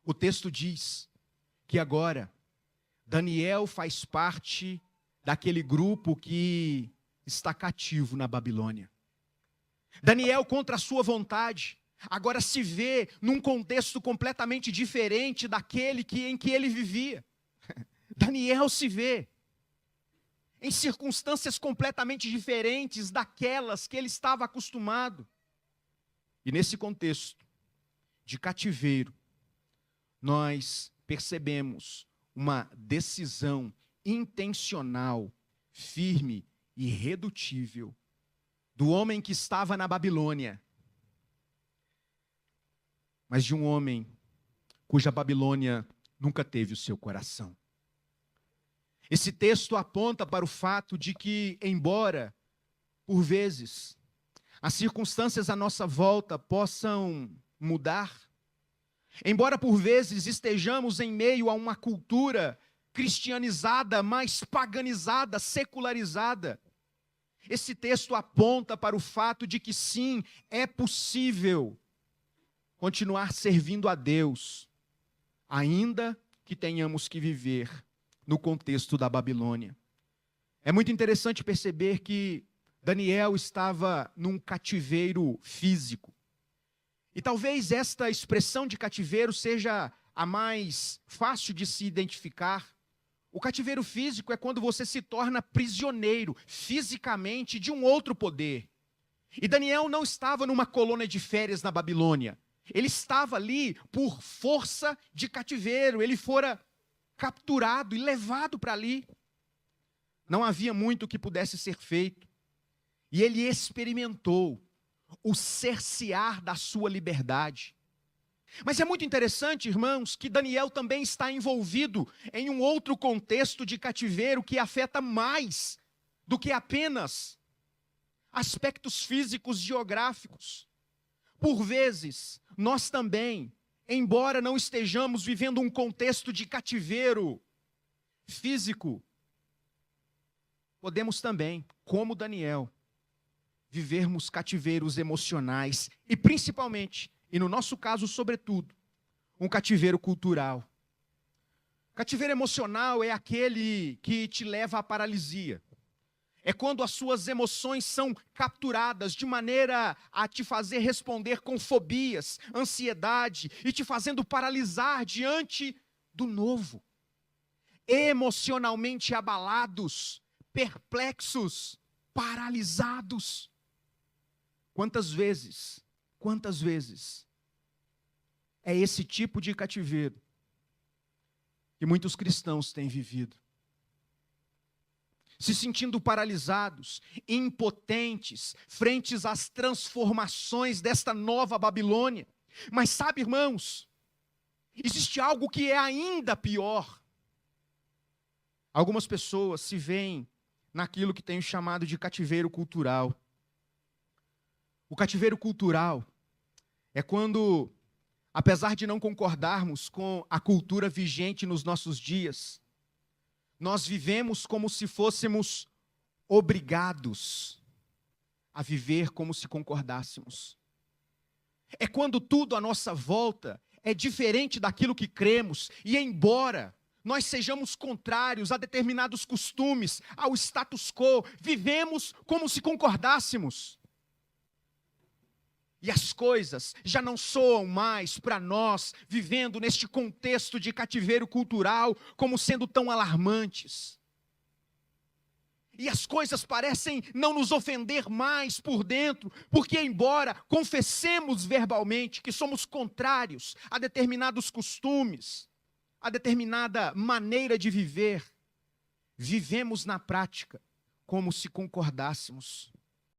O texto diz que agora Daniel faz parte daquele grupo que está cativo na Babilônia. Daniel, contra a sua vontade, agora se vê num contexto completamente diferente daquele em que ele vivia. Daniel se vê em circunstâncias completamente diferentes daquelas que ele estava acostumado. E nesse contexto de cativeiro, nós percebemos uma decisão intencional, firme e irredutível do homem que estava na Babilônia, mas de um homem cuja Babilônia nunca teve o seu coração. Esse texto aponta para o fato de que, embora, por vezes, as circunstâncias à nossa volta possam mudar, embora por vezes estejamos em meio a uma cultura cristianizada, mais paganizada, secularizada, esse texto aponta para o fato de que sim, é possível continuar servindo a Deus, ainda que tenhamos que viver no contexto da Babilônia. É muito interessante perceber que Daniel estava num cativeiro físico. E talvez esta expressão de cativeiro seja a mais fácil de se identificar. O cativeiro físico é quando você se torna prisioneiro fisicamente de um outro poder. E Daniel não estava numa colônia de férias na Babilônia. Ele estava ali por força de cativeiro. Ele fora capturado e levado para ali. Não havia muito que pudesse ser feito. E ele experimentou o cercear da sua liberdade. Mas é muito interessante, irmãos, que Daniel também está envolvido em um outro contexto de cativeiro que afeta mais do que apenas aspectos físicos geográficos. Por vezes, nós também, embora não estejamos vivendo um contexto de cativeiro físico, podemos também, como Daniel, vivermos cativeiros emocionais e principalmente, e no nosso caso sobretudo, um cativeiro cultural. Cativeiro emocional é aquele que te leva à paralisia. É quando as suas emoções são capturadas de maneira a te fazer responder com fobias, ansiedade e te fazendo paralisar diante do novo. Emocionalmente abalados, perplexos, paralisados. Quantas vezes é esse tipo de cativeiro que muitos cristãos têm vivido? Se sentindo paralisados, impotentes, frente às transformações desta nova Babilônia. Mas sabe, irmãos, existe algo que é ainda pior. Algumas pessoas se veem naquilo que tem chamado de cativeiro cultural. O cativeiro cultural é quando, apesar de não concordarmos com a cultura vigente nos nossos dias, nós vivemos como se fôssemos obrigados a viver como se concordássemos. É quando tudo à nossa volta é diferente daquilo que cremos, e embora nós sejamos contrários a determinados costumes, ao status quo, vivemos como se concordássemos. E as coisas já não soam mais para nós, vivendo neste contexto de cativeiro cultural, como sendo tão alarmantes. E as coisas parecem não nos ofender mais por dentro, porque embora confessemos verbalmente que somos contrários a determinados costumes, a determinada maneira de viver, vivemos na prática como se concordássemos.